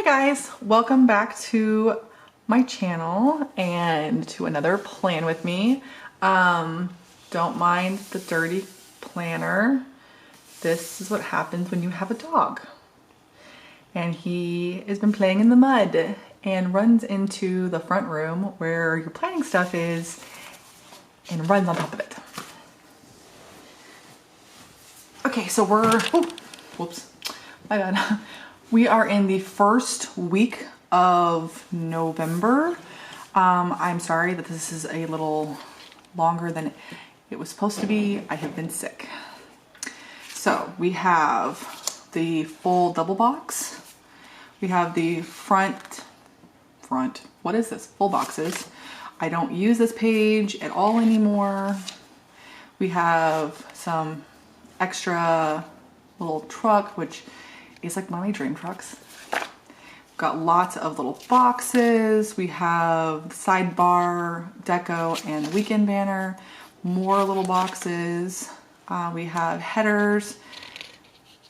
guys, welcome back to my channel and to another plan with me. Don't mind the dirty planner. This is what happens when you have a dog. And he has been playing in the mud and runs into the front room where your planning stuff is and runs on top of it. Okay, so whoops, my bad. We are in the first week of November. I'm sorry that this is a little longer than it was supposed to be. I have been sick. So we have the full double box. We have the front, what is this? Full boxes. I don't use this page at all anymore. We have some extra little truck, which is like one of my dream trucks. Got lots of little boxes. We have the sidebar, deco, and weekend banner. More little boxes. We have headers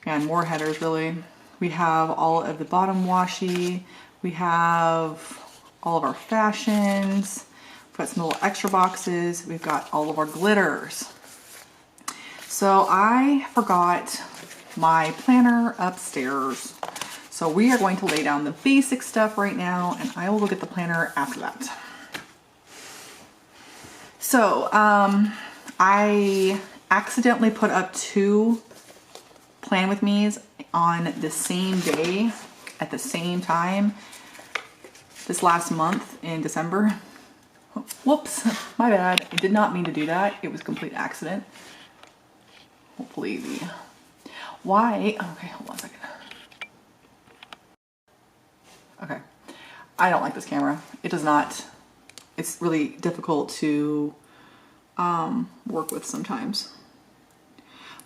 and more headers really. We have all of the bottom washi. We have all of our fashions. We've got some little extra boxes. We've got all of our glitters. So I forgot my planner upstairs. So we are going to lay down the basic stuff right now and I will go get the planner after that. So I accidentally put up 2 Plan With Me's on the same day at the same time this last month in December. Whoops, my bad. I did not mean to do that. It was a complete accident. Hopefully why? Okay, hold on a second. Okay, I don't like this camera. It does not, it's really difficult to work with sometimes.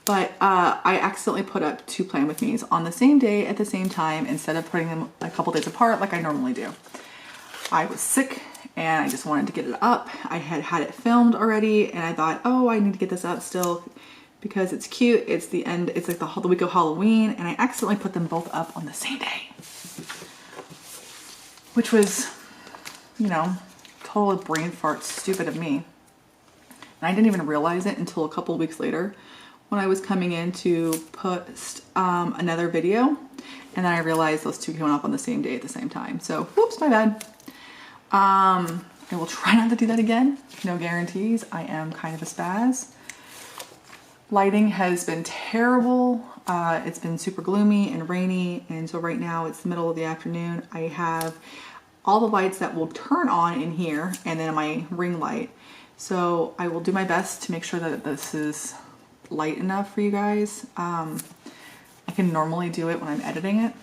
But I accidentally put up 2 Plan With Me's on the same day at the same time instead of putting them a couple days apart like I normally do. I was sick and I just wanted to get it up. I had it filmed already and I thought, oh, I need to get this up still because it's cute. It's the end, it's like the week of Halloween, and I accidentally put them both up on the same day. Which was, you know, total brain fart stupid of me. And I didn't even realize it until a couple weeks later when I was coming in to post another video. And then I realized those 2 came up on the same day at the same time. So, whoops, my bad. I will try not to do that again. No guarantees. I am kind of a spaz. Lighting has been terrible. It's been super gloomy and rainy, and so right now it's the middle of the afternoon. I have all the lights that will turn on in here and then my ring light. So I will do my best to make sure that this is light enough for you guys. I can normally do it when I'm editing it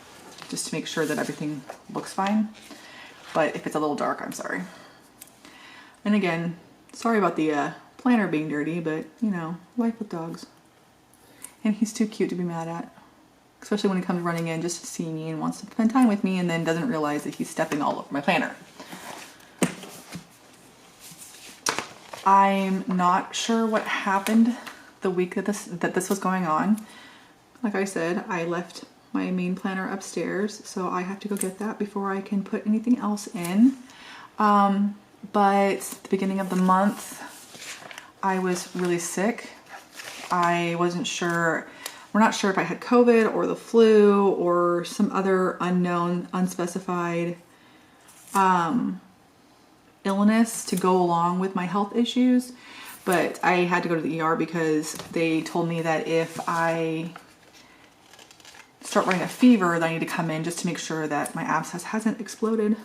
just to make sure that everything looks fine. But if it's a little dark, I'm sorry. And again, sorry about the planner being dirty, but you know, life with dogs. And he's too cute to be mad at. Especially when he comes running in just to see me and wants to spend time with me and then doesn't realize that he's stepping all over my planner. I'm not sure what happened the week that this was going on. Like I said, I left my main planner upstairs, so I have to go get that before I can put anything else in. But the beginning of the month, I was really sick. I wasn't sure, we're not sure if I had COVID or the flu or some other unknown, unspecified illness to go along with my health issues. But I had to go to the ER because they told me that if I start running a fever, that I need to come in just to make sure that my abscess hasn't exploded.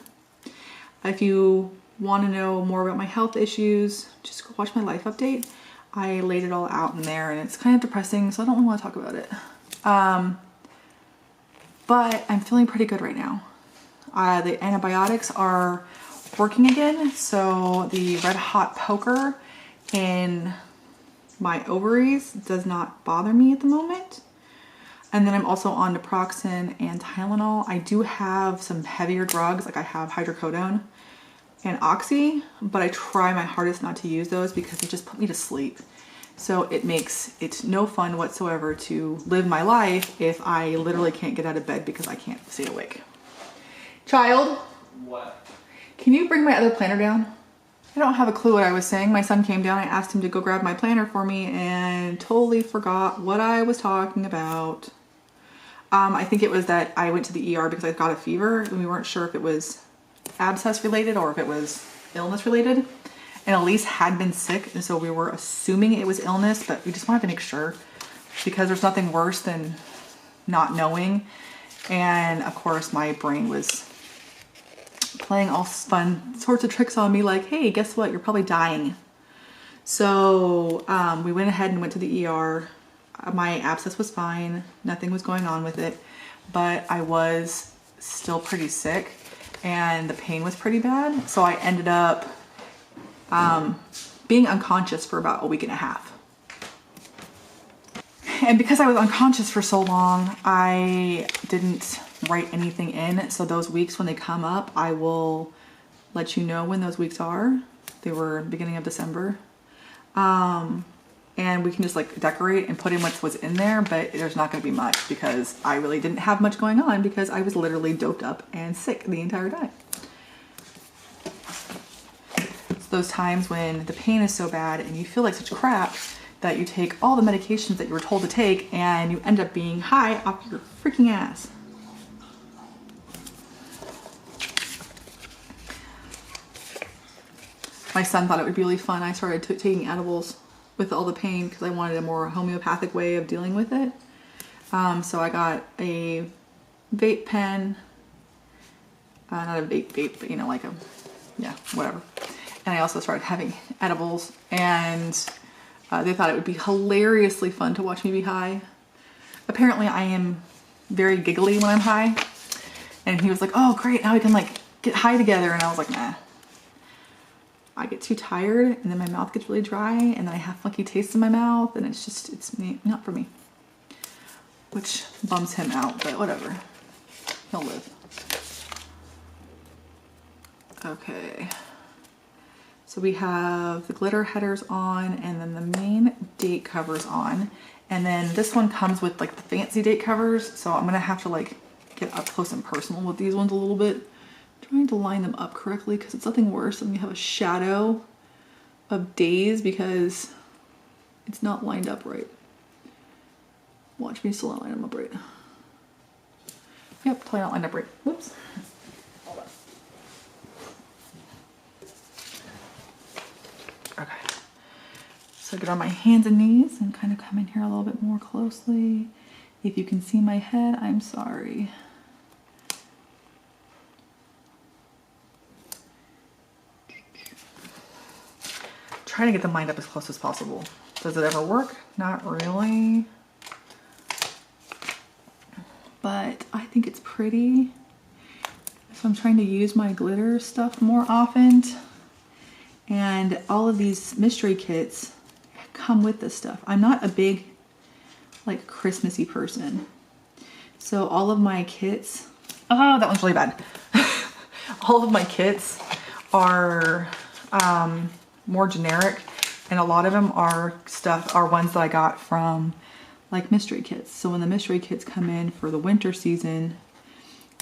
If you want to know more about my health issues, just go watch my life update. I laid it all out in there and it's kind of depressing, so I don't really want to talk about it. But I'm feeling pretty good right now. The antibiotics are working again, so the red hot poker in my ovaries does not bother me at the moment. And then I'm also on naproxen and Tylenol. I do have some heavier drugs, like I have hydrocodone and oxy, but I try my hardest not to use those because they just put me to sleep. So it makes it no fun whatsoever to live my life if I literally can't get out of bed because I can't stay awake. Child? What? Can you bring my other planner down? I don't have a clue what I was saying. My son came down, I asked him to go grab my planner for me and totally forgot what I was talking about. I think it was that I went to the ER because I got a fever and we weren't sure if it was abscess related or if it was illness related. And Elise had been sick, and so we were assuming it was illness, but we just wanted to make sure because there's nothing worse than not knowing. And of course my brain was playing all fun sorts of tricks on me like, hey, guess what? You're probably dying. So we went ahead and went to the ER. My abscess was fine. Nothing was going on with it, but I was still pretty sick and the pain was pretty bad. So I ended up being unconscious for about a week and a half. And because I was unconscious for so long, I didn't write anything in. So those weeks when they come up, I will let you know when those weeks are. They were beginning of December. And we can just like decorate and put in what was in there, but there's not going to be much because I really didn't have much going on because I was literally doped up and sick the entire time. It's those times when the pain is so bad and you feel like such crap that you take all the medications that you were told to take and you end up being high off your freaking ass. My son thought it would be really fun. I started taking edibles with all the pain because I wanted a more homeopathic way of dealing with it. So I got a vape pen, not a vape, but you know, like a, yeah, whatever. And I also started having edibles, and they thought it would be hilariously fun to watch me be high. Apparently I am very giggly when I'm high. And he was like, oh great, now we can like get high together. And I was like, nah. I get too tired and then my mouth gets really dry and then I have funky taste in my mouth and it's not for me. Which bums him out, but whatever. He'll live. Okay. So we have the glitter headers on and then the main date covers on. And then this one comes with like the fancy date covers. So I'm gonna have to like get up close and personal with these ones a little bit. Trying to line them up correctly because it's nothing worse than you have a shadow of days because it's not lined up right. Watch me still not line them up right. Yep, totally not lined up right. Whoops. Hold on. Okay. So get on my hands and knees and kind of come in here a little bit more closely. If you can see my head, I'm sorry. Trying to get them lined up as close as possible. Does it ever work? Not really. But I think it's pretty. So I'm trying to use my glitter stuff more often. And all of these mystery kits come with this stuff. I'm not a big like Christmassy person. So all of my kits, oh, that one's really bad. All of my kits are more generic, and a lot of them are ones that I got from like mystery kits. So when the mystery kits come in for the winter season,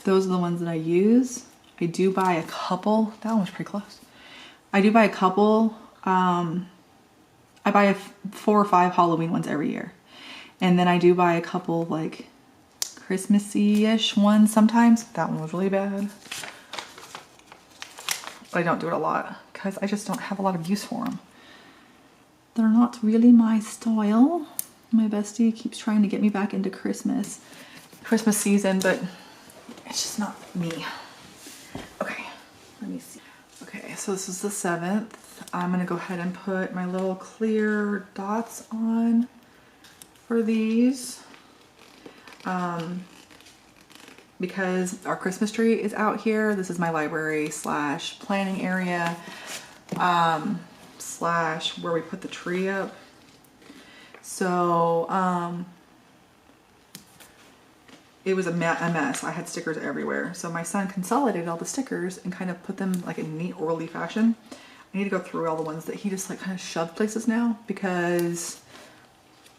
those are the ones that I use. I do buy a couple. That one was pretty close. I do buy a couple. I buy 4 or 5 Halloween ones every year, and then I do buy a couple like Christmassy-ish ones sometimes. That one was really bad, but I don't do it a lot because I just don't have a lot of use for them. They're not really my style. My bestie keeps trying to get me back into Christmas season, but it's just not me. Okay, let me see. Okay, so this is the 7th. I'm gonna go ahead and put my little clear dots on for these. Because our Christmas tree is out here. This is my library / planning area / where we put the tree up. So it was a mess. I had stickers everywhere. So my son consolidated all the stickers and kind of put them like in a neat orderly fashion. I need to go through all the ones that he just like kind of shoved places now because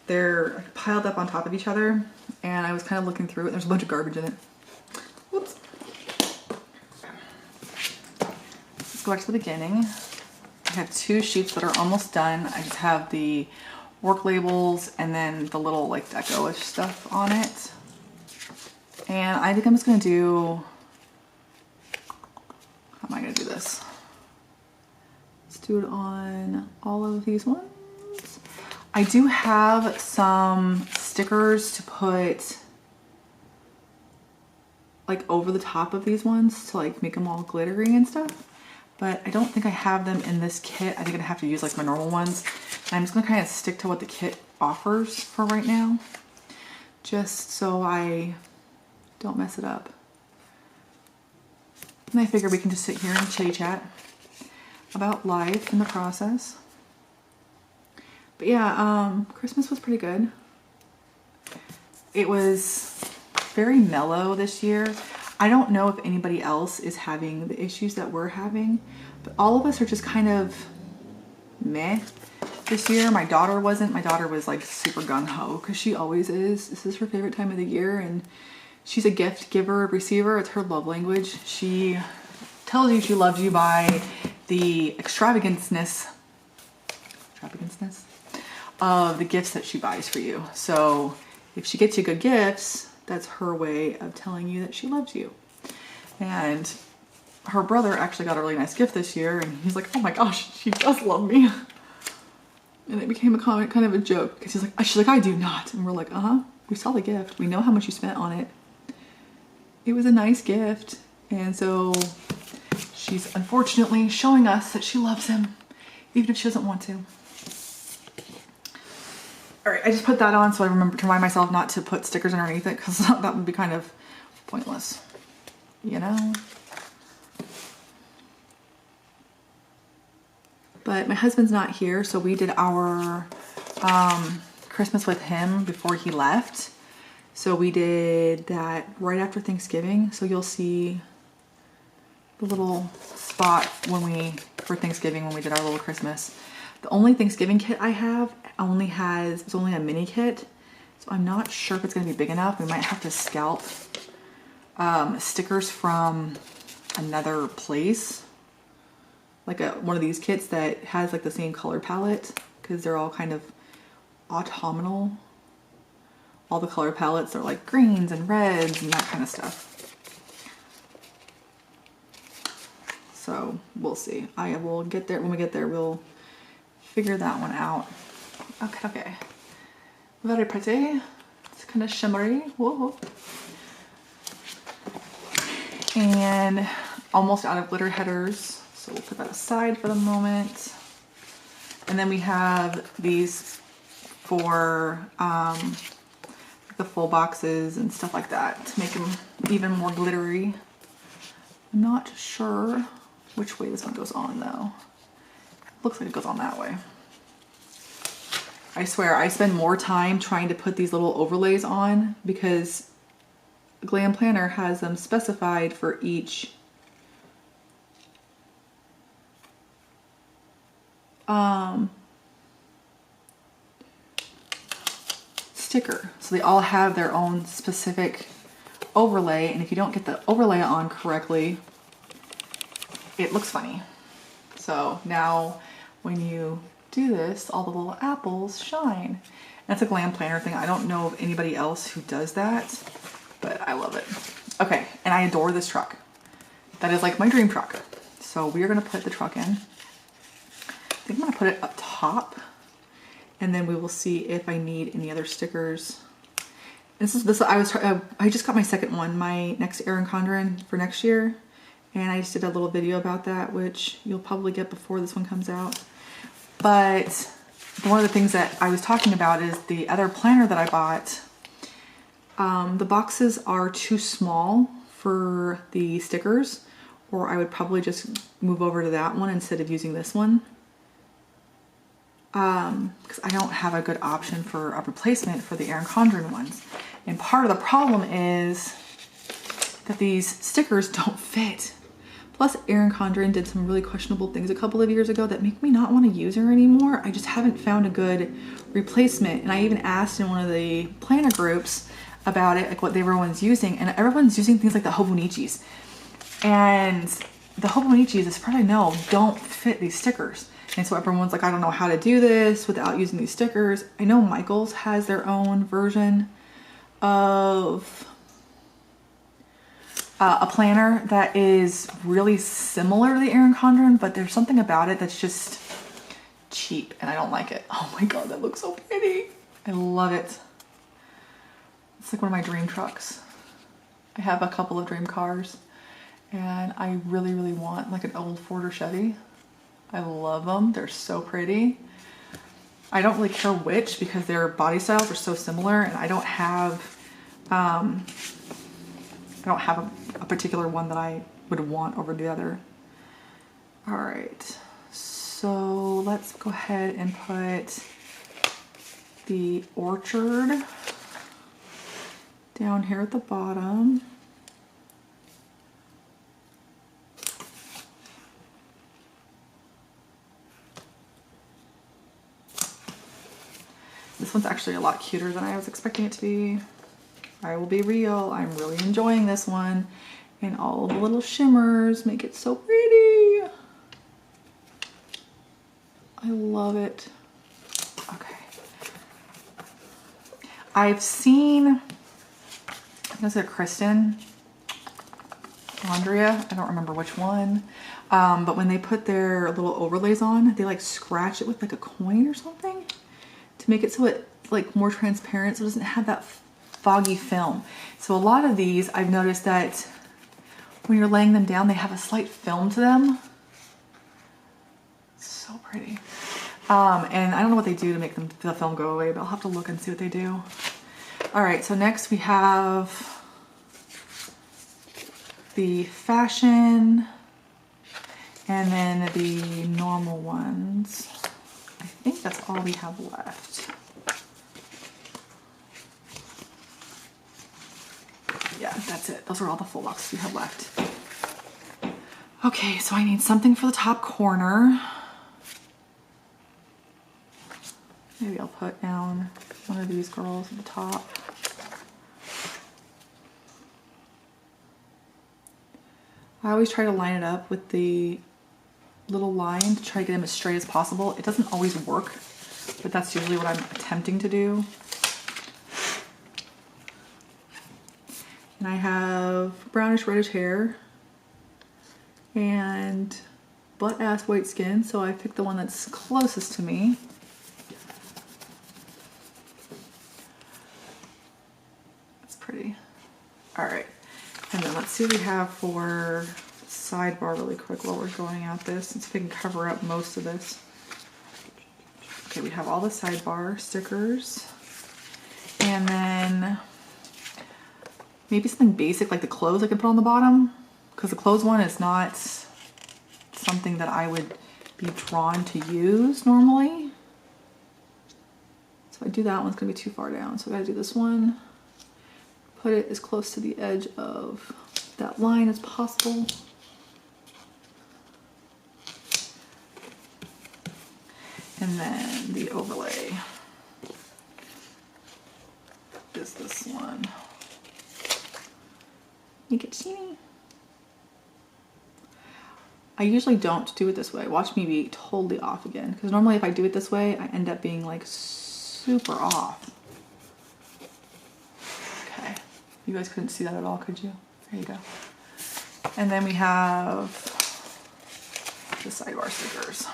they're piled up on top of each other. And I was kind of looking through it. There's a bunch of garbage in it. Whoops. let's go back to the beginning. I have 2 sheets that are almost done. I just have the work labels and then the little like deco-ish stuff on it. And I think I'm just gonna do, how am I gonna do this? Let's do it on all of these ones. I do have some stickers to put like over the top of these ones to like make them all glittery and stuff. But I don't think I have them in this kit. I think I'd have to use like my normal ones. And I'm just gonna kind of stick to what the kit offers for right now, just so I don't mess it up. And I figure we can just sit here and chitty chat about life in the process. But yeah, Christmas was pretty good. It was very mellow this year. I don't know if anybody else is having the issues that we're having, but all of us are just kind of meh this year. My daughter wasn't. My daughter was like super gung-ho because she always is. This is her favorite time of the year, and she's a gift giver, receiver. It's her love language. She tells you she loves you by the extravaganceness of the gifts that she buys for you. So if she gets you good gifts, that's her way of telling you that she loves you. And her brother actually got a really nice gift this year, and he's like, oh my gosh, she does love me. And it became a comment, kind of a joke, because she's like, I do not. And we're like, we saw the gift. We know how much you spent on it. It was a nice gift. And so she's unfortunately showing us that she loves him, even if she doesn't want to. All right, I just put that on so I remember to remind myself not to put stickers underneath it, because that would be kind of pointless, you know? But my husband's not here, so we did our Christmas with him before he left. So we did that right after Thanksgiving. So you'll see the little spot for Thanksgiving when we did our little Christmas. The only Thanksgiving kit I have it's only a mini kit, so I'm not sure if it's gonna be big enough. We might have to scalp stickers from another place, like one of these kits that has like the same color palette, because they're all kind of autumnal. All the color palettes are like greens and reds and that kind of stuff. So we'll see. I will get there. When we get there, we'll figure that one out. Okay. Very pretty. It's kind of shimmery. Whoa. And almost out of glitter headers. So we'll put that aside for the moment. And then we have these for the full boxes and stuff like that to make them even more glittery. I'm not sure which way this one goes on though. Looks like it goes on that way. I swear I spend more time trying to put these little overlays on because Glam Planner has them specified for each sticker. So they all have their own specific overlay, and if you don't get the overlay on correctly, it looks funny. So now when you do this, all the little apples shine. That's a Glam Planner thing. I don't know of anybody else who does that, but I love it. Okay, and I adore this truck. That is like my dream truck. So we are gonna put the truck in. I think I'm gonna put it up top, and then we will see if I need any other stickers. I just got my second one, my next Erin Condren for next year, and I just did a little video about that, which you'll probably get before this one comes out. But one of the things that I was talking about is the other planner that I bought. The boxes are too small for the stickers, or I would probably just move over to that one instead of using this one. Because I don't have a good option for a replacement for the Erin Condren ones. And part of the problem is that these stickers don't fit. Plus, Erin Condren did some really questionable things a couple of years ago that make me not want to use her anymore. I just haven't found a good replacement. And I even asked in one of the planner groups about it, like what everyone's using, and everyone's using things like the Hobonichis. And the Hobonichis, as far as I know, don't fit these stickers. And so everyone's like, I don't know how to do this without using these stickers. I know Michaels has their own version of a planner that is really similar to the Erin Condren, but there's something about it that's just cheap and I don't like it. Oh my God, that looks so pretty. I love it. It's like one of my dream trucks. I have a couple of dream cars and I really, really want like an old Ford or Chevy. I love them. They're so pretty. I don't really care which because their body styles are so similar and I don't have a particular one that I would want over the other. All right, so let's go ahead and put the orchard down here at the bottom. This one's actually a lot cuter than I was expecting it to be. I will be real, I'm really enjoying this one. And all the little shimmers make it so pretty. I love it. Okay. I've seen, was it Kristen? Andrea? I don't remember which one. But when they put their little overlays on, they like scratch it with like a coin or something to make it so it's like more transparent so it doesn't have that foggy film. So a lot of these, I've noticed that when you're laying them down, they have a slight film to them. So pretty. And I don't know what they do to make the film go away, but I'll have to look and see what they do. All right, so next we have the fashion and then the normal ones. I think that's all we have left. Yeah, that's it. Those are all the full boxes we have left. Okay, so I need something for the top corner. Maybe I'll put down one of these girls at the top. I always try to line it up with the little line to try to get them as straight as possible. It doesn't always work, but that's usually what I'm attempting to do. And I have brownish reddish hair and butt ass white skin, so I picked the one that's closest to me. That's pretty. All right, and then let's see what we have for sidebar really quick while we're going at this, since we can cover up most of this. Okay, we have all the sidebar stickers, and then maybe something basic like the clothes I can put on the bottom, because the clothes one is not something that I would be drawn to use normally. So if I do that one's gonna be too far down, so I gotta do this one. Put it as close to the edge of that line as possible. And then the overlay is this one. Make it teeny. I usually don't do it this way. Watch me be totally off again. Because normally if I do it this way, I end up being like super off. Okay. You guys couldn't see that at all, could you? There you go. And then we have the sidebar stickers.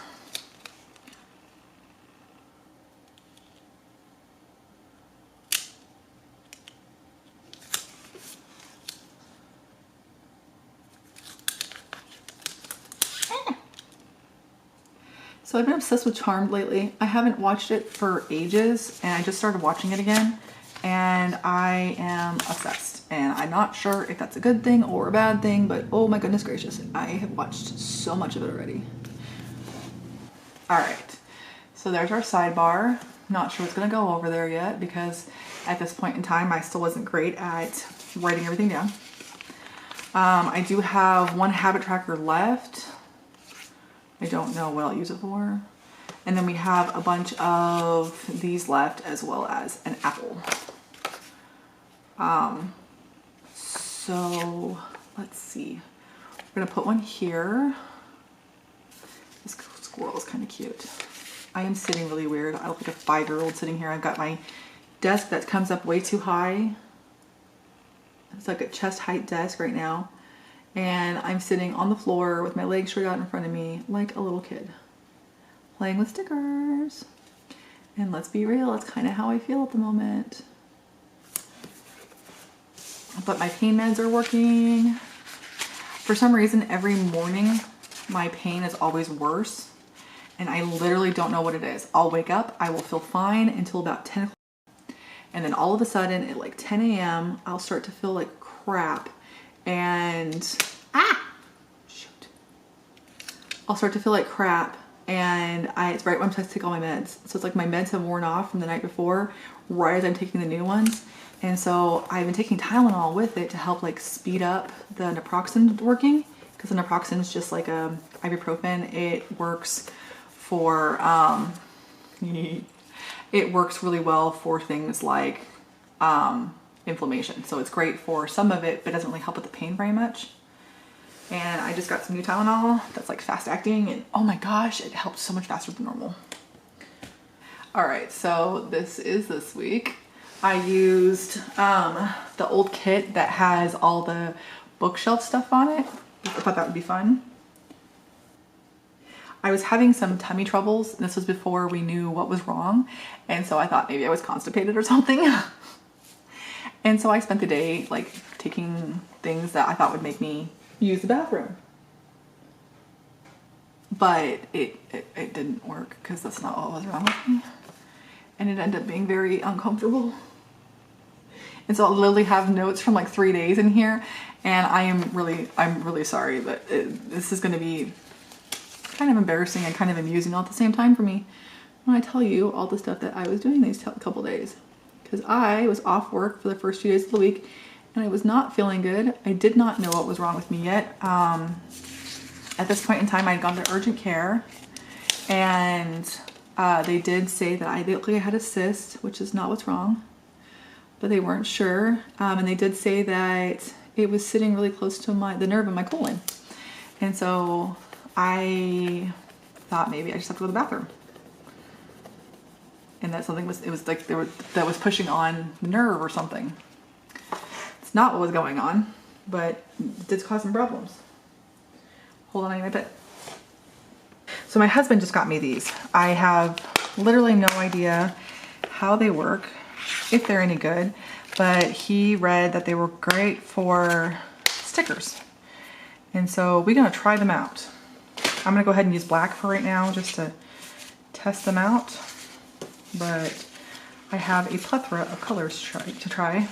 So I've been obsessed with Charmed lately. I haven't watched it for ages and I just started watching it again and I am obsessed. And I'm not sure if that's a good thing or a bad thing, but oh my goodness gracious, I have watched so much of it already. All right, so there's our sidebar. Not sure what's gonna go over there yet because at this point in time, I still wasn't great at writing everything down. I do have one habit tracker left. I don't know what I'll use it for. And then we have a bunch of these left as well as an apple. So let's see. We're gonna put one here. This squirrel is kind of cute. I am sitting really weird. I look like a 5-year-old sitting here. I've got my desk that comes up way too high. It's like a chest height desk right now. And I'm sitting on the floor with my legs straight out in front of me like a little kid, playing with stickers. And let's be real, that's kind of how I feel at the moment. But my pain meds are working. For some reason, every morning, my pain is always worse. And I literally don't know what it is. I'll wake up, I will feel fine until about 10 o'clock. And then all of a sudden at like 10 a.m., I'll start to feel like crap. And, shoot. I'll start to feel like crap. And it's right when I'm supposed to take all my meds. So it's like my meds have worn off from the night before, right as I'm taking the new ones. And so I've been taking Tylenol with it to help like speed up the naproxen working. Because the naproxen is just like a ibuprofen. It works for, it works really well for things like inflammation. So it's great for some of it, but doesn't really help with the pain very much. And I just got some new Tylenol that's like fast acting, and oh my gosh, it helps so much faster than normal. All right, so this week. I used the old kit that has all the bookshelf stuff on it. I thought that would be fun. I was having some tummy troubles, and this was before we knew what was wrong. And so I thought maybe I was constipated or something. And so I spent the day like taking things that I thought would make me use the bathroom. But it didn't work because that's not what was wrong with me. And it ended up being very uncomfortable. And so I'll literally have notes from like 3 days in here. And I'm really sorry, but this is gonna be kind of embarrassing and kind of amusing all at the same time for me when I tell you all the stuff that I was doing these couple days. Because I was off work for the first few days of the week and I was not feeling good. I did not know what was wrong with me yet. At this point in time, I had gone to urgent care and they did say that they looked like I had a cyst, which is not what's wrong, but they weren't sure. And they did say that it was sitting really close to the nerve in my colon. And so I thought maybe I just have to go to the bathroom. And that something was, it was like that was pushing on the nerve or something. It's not what was going on, but it did cause some problems. Hold on, I need my pet. So my husband just got me these. I have literally no idea how they work, if they're any good, but he read that they were great for stickers. And so we're gonna try them out. I'm gonna go ahead and use black for right now just to test them out. But I have a plethora of colors to try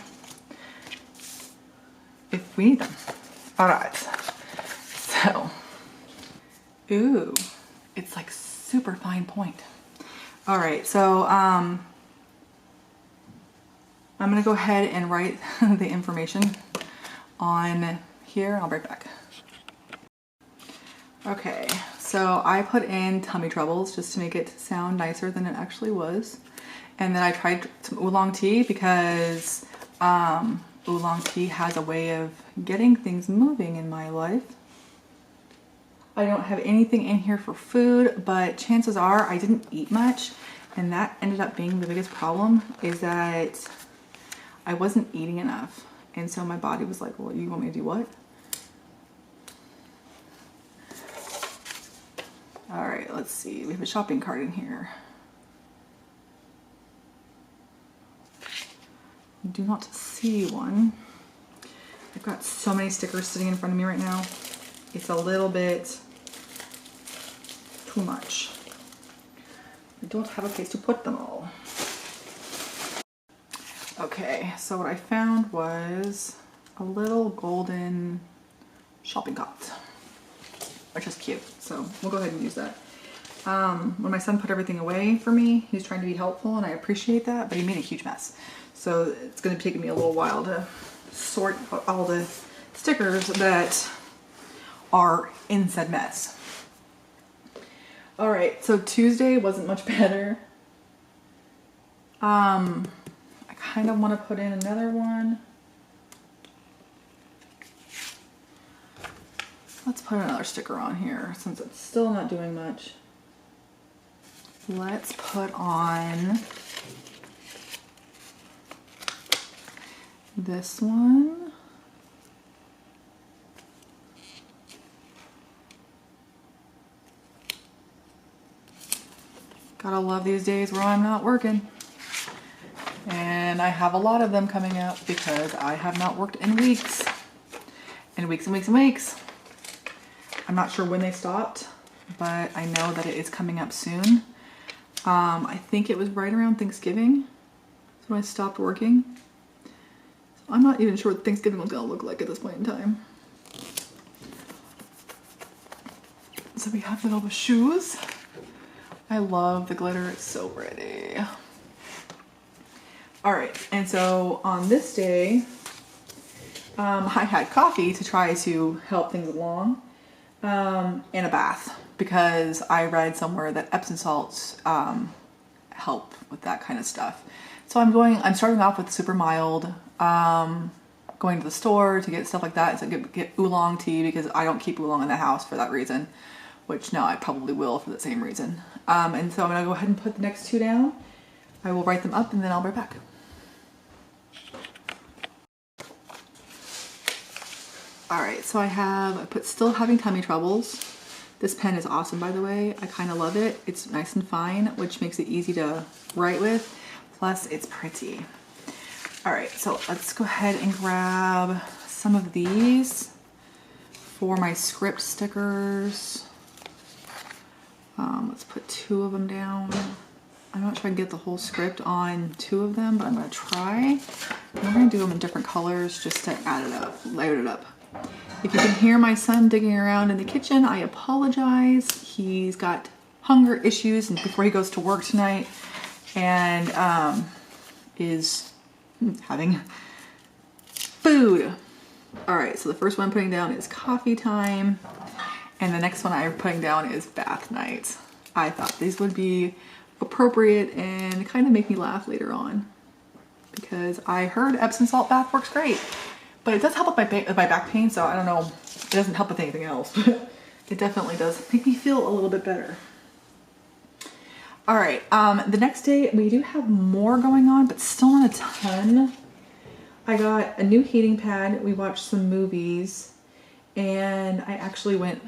if we need them. All right, so, ooh, it's like super fine point. All right, so I'm gonna go ahead and write the information on here. I'll be right back. Okay, so I put in tummy troubles just to make it sound nicer than it actually was. And then I tried some oolong tea because oolong tea has a way of getting things moving in my life. I don't have anything in here for food, but chances are I didn't eat much. And that ended up being the biggest problem, is that I wasn't eating enough. And so my body was like, well, you want me to do what? All right, let's see. We have a shopping cart in here. I do not see one. I've got so many stickers sitting in front of me right now. It's a little bit too much. I don't have a place to put them all. Okay, so what I found was a little golden shopping cart, which is cute. So we'll go ahead and use that. When my son put everything away for me, he was trying to be helpful and I appreciate that, but he made a huge mess. So it's gonna take me a little while to sort all the stickers that are in said mess. All right, so Tuesday wasn't much better. I kind of want to put in another one. Let's put another sticker on here since it's still not doing much. Let's put on this one. Gotta love these days where I'm not working. And I have a lot of them coming up because I have not worked in weeks. In weeks and weeks and weeks. I'm not sure when they stopped, but I know that it is coming up soon. I think it was right around Thanksgiving. That's when I stopped working. So I'm not even sure what Thanksgiving was gonna look like at this point in time. So we have the little shoes. I love the glitter, it's so pretty. All right, and so on this day, I had coffee to try to help things along, and a bath, because I read somewhere that Epsom salts help with that kind of stuff. So I'm starting off with super mild, going to the store to get stuff like that. So get oolong tea because I don't keep oolong in the house for that reason, which now I probably will for the same reason. And so I'm gonna go ahead and put the next two down. I will write them up and then I'll be right back. All right, so I put still having tummy troubles. This pen is awesome, by the way. I kind of love it. It's nice and fine, which makes it easy to write with. Plus, it's pretty. All right, so let's go ahead and grab some of these for my script stickers. Let's put 2 of them down. I'm not sure I can get the whole script on 2 of them, but I'm gonna try. I'm gonna do them in different colors just to add it up, layer it up. If you can hear my son digging around in the kitchen, I apologize. He's got hunger issues and before he goes to work tonight and is having food. All right, so the first one I'm putting down is coffee time. And the next one I'm putting down is bath night. I thought these would be appropriate and kind of make me laugh later on because I heard Epsom salt bath works great, but it does help with my back pain. So I don't know, it doesn't help with anything else, but it definitely does make me feel a little bit better. All right, the next day we do have more going on, but still not a ton. I got a new heating pad. We watched some movies. And I actually went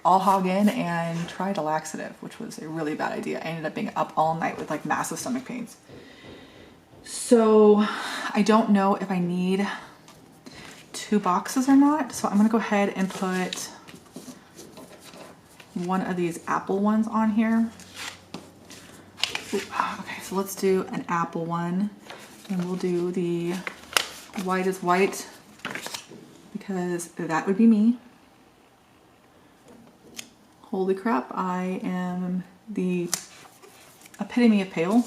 all hog in and tried a laxative, which was a really bad idea. I ended up being up all night with like massive stomach pains. So I don't know if I need 2 boxes or not. So I'm gonna go ahead and put one of these apple ones on here. Ooh, okay, so let's do an apple one. And we'll do the white is white, because that would be me. Holy crap, I am the epitome of pale.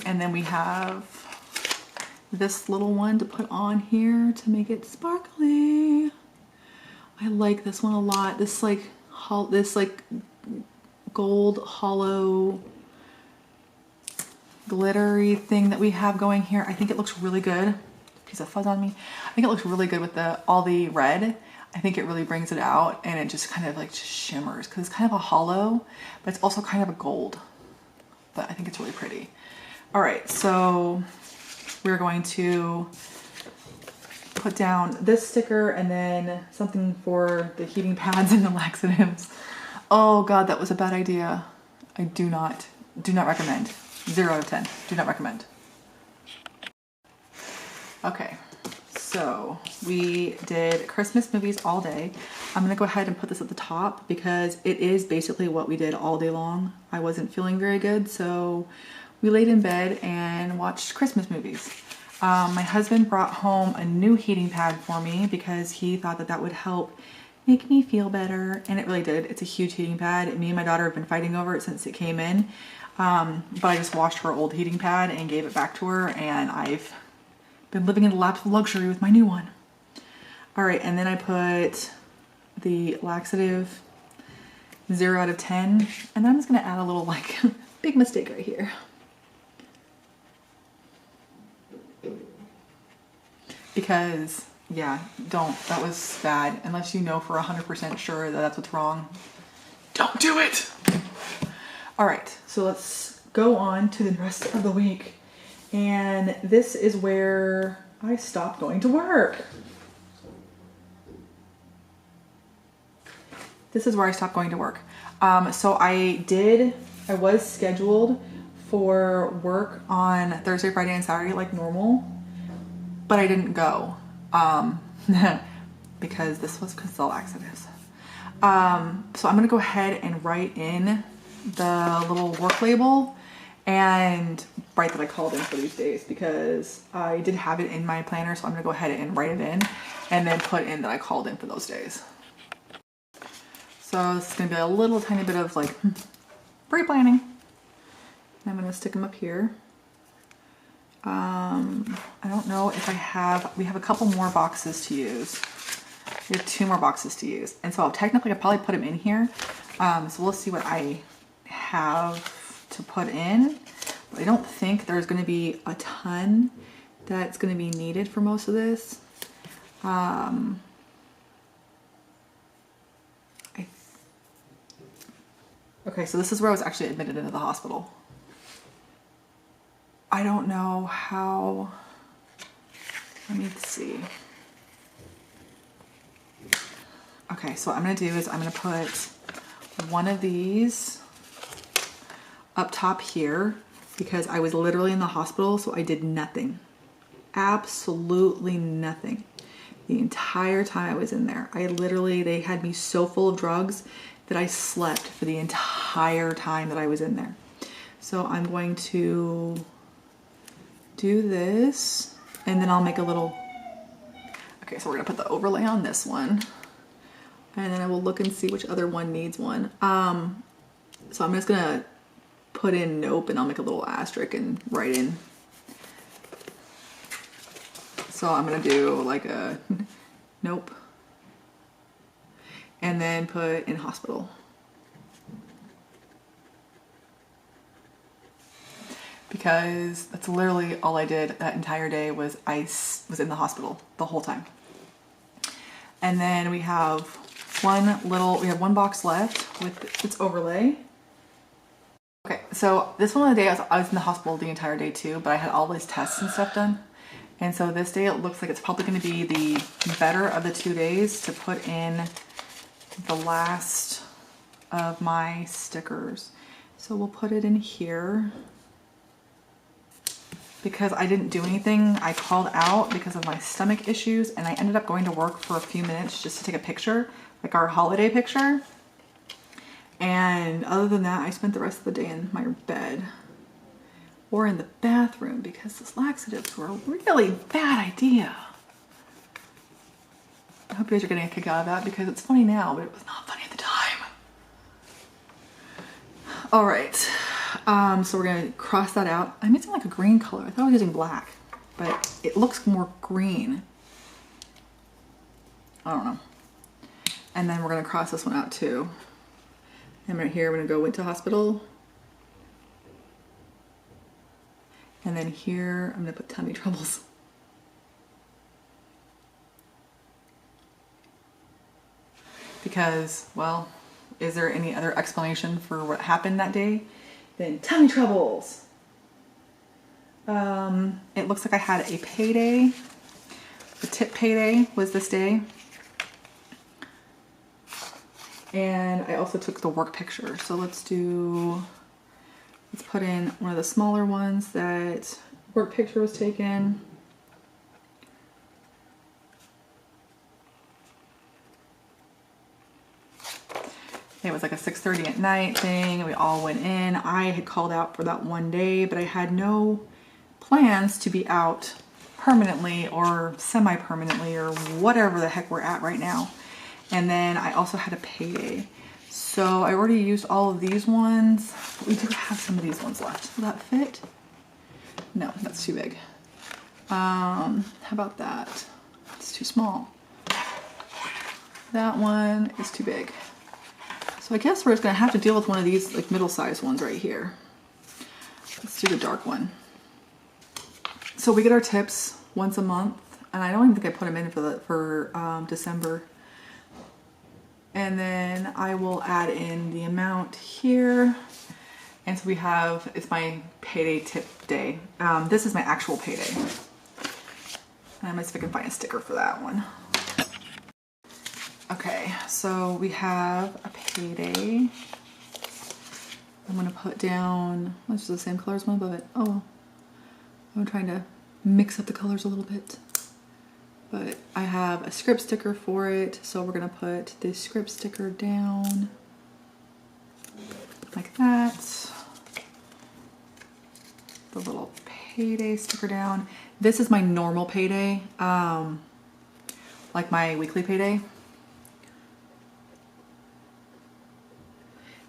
And then we have this little one to put on here to make it sparkly. I like this one a lot. This like gold hollow glittery thing that we have going here. I think it looks really good. Piece of fuzz on me. I think it looks really good with all the red. I think it really brings it out and it just kind of like just shimmers because it's kind of a hollow, but it's also kind of a gold. But I think it's really pretty. All right, so we're going to put down this sticker and then something for the heating pads and the laxatives. Oh God, that was a bad idea. I do not recommend. 0 out of 10, do not recommend. Okay, so we did Christmas movies all day. I'm gonna go ahead and put this at the top because it is basically what we did all day long. I wasn't feeling very good, so we laid in bed and watched Christmas movies. My husband brought home a new heating pad for me because he thought that would help make me feel better, and it really did. It's a huge heating pad. Me and my daughter have been fighting over it since it came in, but I just washed her old heating pad and gave it back to her, and I've been living in the laps of luxury with my new one. All right, and then I put the laxative 0 out of 10, and then I'm just gonna add a little like big mistake right here. Because Yeah, don't. That was bad. Unless you know for 100% sure that that's what's wrong. Don't do it! All right, so let's go on to the rest of the week. And this is where I stopped going to work. This is where I stopped going to work. So I was scheduled for work on Thursday, Friday, and Saturday like normal, but I didn't go because this was because of the laxatives. So I'm gonna go ahead and write in the little work label and write that I called in for these days because I did have it in my planner. So I'm gonna go ahead and write it in and then put in that I called in for those days. So this is gonna be a little tiny bit of like pre-planning. I'm gonna stick them up here. I don't know if we have a couple more boxes to use. We have 2 more boxes to use. And so technically I'll probably put them in here. So we'll see what I have to put in. But I don't think there's gonna be a ton that's gonna be needed for most of this. Okay, so this is where I was actually admitted into the hospital. I don't know how, let me see. Okay, so what I'm gonna do is I'm gonna put one of these up top here because I was literally in the hospital, so I did nothing. Absolutely nothing. The entire time I was in there. They had me so full of drugs that I slept for the entire time that I was in there. So I'm going to do this and then I'll make a little, okay, so we're gonna put the overlay on this one and then I will look and see which other one needs one. So I'm just gonna put in nope and I'll make a little asterisk and write in. So I'm gonna do like a nope and then put in hospital. Because that's literally all I did that entire day was I was in the hospital the whole time. And then we have one box left with its overlay. Okay, so this one of the day I was in the hospital the entire day too, but I had all these tests and stuff done. And so this day it looks like it's probably gonna be the better of the 2 days to put in the last of my stickers. So we'll put it in here. Because I didn't do anything, I called out because of my stomach issues and I ended up going to work for a few minutes just to take a picture, like our holiday picture. And other than that, I spent the rest of the day in my bed or in the bathroom because those laxatives were a really bad idea. I hope you guys are getting a kick out of that because it's funny now, but it was not funny at the time. All right, so we're gonna cross that out. I'm using like a green color. I thought I was using black, but it looks more green. I don't know. And then we're gonna cross this one out too. And right here, I'm gonna go into hospital. And then here, I'm gonna put tummy troubles. Because, well, is there any other explanation for what happened that day than tummy troubles? It looks like I had a payday. The tip payday was this day. And I also took the work picture. So let's put in one of the smaller ones that work picture was taken. It was like a 6:30 at night thing. We all went in. I had called out for that one day, but I had no plans to be out permanently or semi-permanently or whatever the heck we're at right now. And then I also had a payday. So I already used all of these ones. But we do have some of these ones left. Will that fit? No, that's too big. How about that? It's too small. That one is too big. So I guess we're just gonna have to deal with one of these like middle-sized ones right here. Let's do the dark one. So we get our tips once a month. And I don't even think I put them in for December. And then I will add in the amount here. And so we have, it's my payday tip day. This is my actual payday. And I'm gonna see if I can find a sticker for that one. Okay, so we have a payday. I'm gonna put down, this is the same color as one above it. Oh, I'm trying to mix up the colors a little bit. But I have a script sticker for it, so we're gonna put the script sticker down like that. The little payday sticker down. This is my normal payday, like my weekly payday.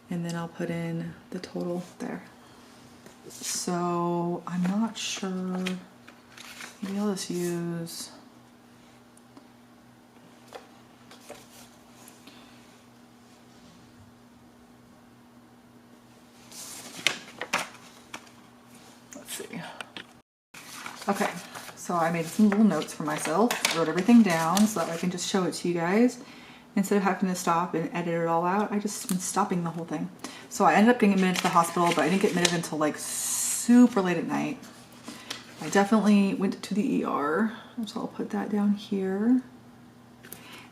And then I'll put in the total there. So I'm not sure, maybe I'll just use, let's see. Okay, so I made some little notes for myself, wrote everything down so that I can just show it to you guys. Instead of having to stop and edit it all out, I just been stopping the whole thing. So I ended up getting admitted to the hospital, but I didn't get admitted until like super late at night. I definitely went to the ER, so I'll put that down here.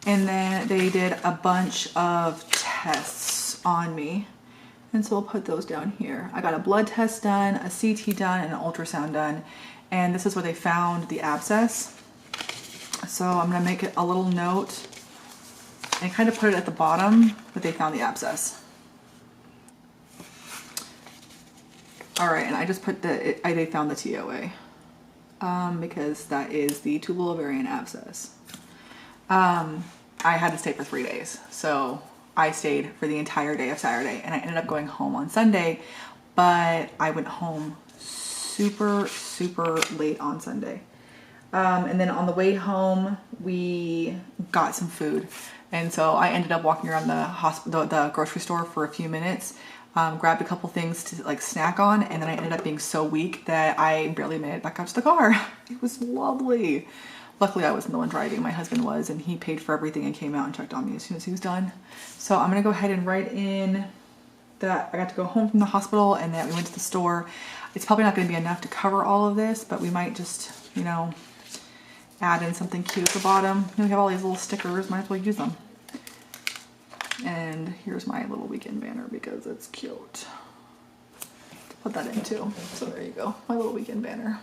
And then they did a bunch of tests on me. And so I'll put those down here. I got a blood test done, a CT done, and an ultrasound done. And this is where they found the abscess. So I'm gonna make it a little note and kind of put it at the bottom that they found the abscess. All right, and I just put they found the TOA because that is the tubal ovarian abscess. I had to stay for 3 days, so I stayed for the entire day of Saturday, and I ended up going home on Sunday, but I went home super late on Sunday. And then on the way home, we got some food. And so I ended up walking around the grocery store for a few minutes, grabbed a couple things to like snack on, and then I ended up being so weak that I barely made it back out to the car. It was lovely. Luckily I wasn't the one driving, my husband was, and he paid for everything and came out and checked on me as soon as he was done. So I'm gonna go ahead and write in that I got to go home from the hospital and that we went to the store. It's probably not gonna be enough to cover all of this, but we might just, you know, add in something cute at the bottom. You know, we have all these little stickers, might as well use them. And here's my little weekend banner because it's cute. Put that in too. So there you go, my little weekend banner.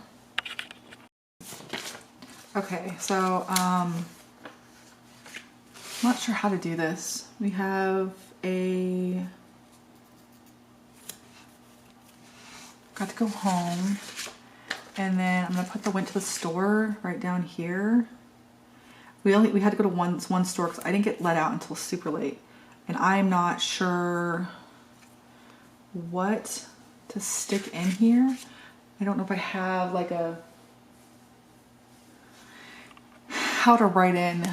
Okay, so I'm not sure how to do this. We have got to go home. And then I'm gonna put the went to the store right down here. We had to go to one store because I didn't get let out until super late. And I'm not sure what to stick in here. I don't know if I have like how to write in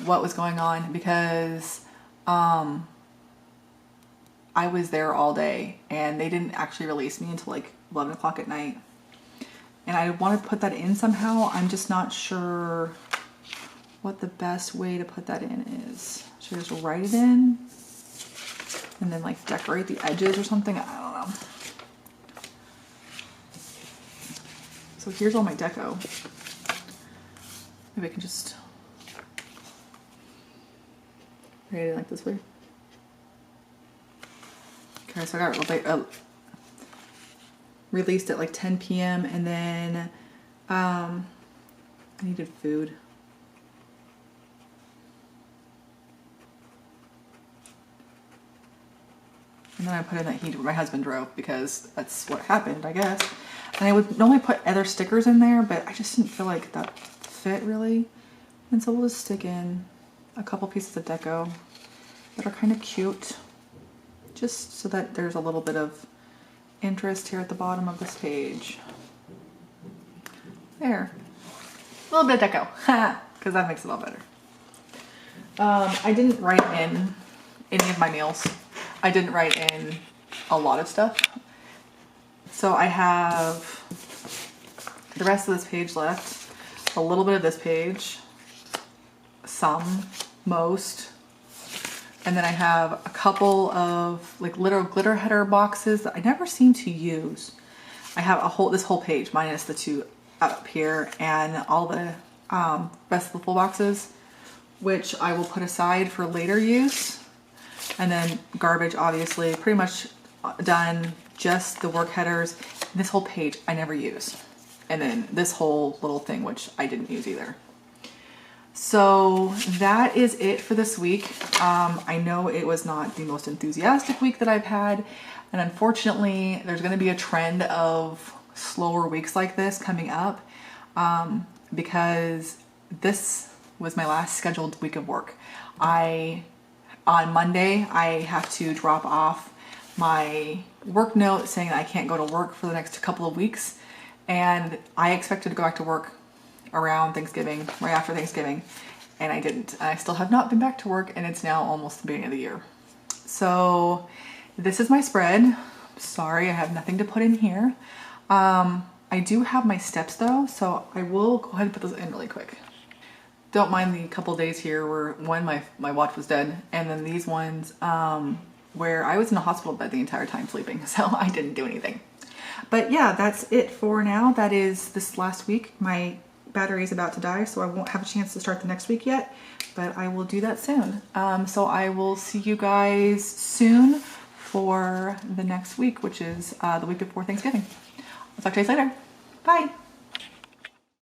what was going on because I was there all day and they didn't actually release me until like 11 o'clock at night. And I want to put that in somehow. I'm just not sure what the best way to put that in is. Should I just write it in and then like decorate the edges or something? I don't know. So here's all my deco. Maybe I can just write it like this way. Okay, so I got released at like 10 p.m. and then I needed food. And then I put in that my husband drove because that's what happened, I guess. And I would normally put other stickers in there, but I just didn't feel like that fit really. And so we'll just stick in a couple pieces of deco that are kind of cute, just so that there's a little bit of interest here at the bottom of this page. There. A little bit of deco, because that makes it all better. I didn't write in any of my meals. I didn't write in a lot of stuff. So I have the rest of this page left. a little bit of this page, some, most, and then I have a couple of like little glitter header boxes that I never seem to use. I have this whole page minus the two up here and all the rest of the full boxes, which I will put aside for later use. And then garbage, obviously, pretty much done. Just the work headers. This whole page I never use. And then this whole little thing, which I didn't use either. So that is it for this week. I know it was not the most enthusiastic week that I've had. And unfortunately, there's going to be a trend of slower weeks like this coming up because this was my last scheduled week of work. On Monday, I have to drop off my work note saying that I can't go to work for the next couple of weeks. And I expected to go back to work around Thanksgiving, right after Thanksgiving, and I didn't. I still have not been back to work, and it's now almost the beginning of the year. So this is my spread. Sorry, I have nothing to put in here. I do have my steps though, so I will go ahead and put those in really quick. Don't mind the couple days here where one, my watch was dead, and then these ones where I was in a hospital bed the entire time sleeping, so I didn't do anything. But yeah, that's it for now. That is this last week. My battery is about to die, so I won't have a chance to start the next week yet, but I will do that soon. So I will see you guys soon for the next week, which is the week before Thanksgiving. I'll talk to you guys later. Bye.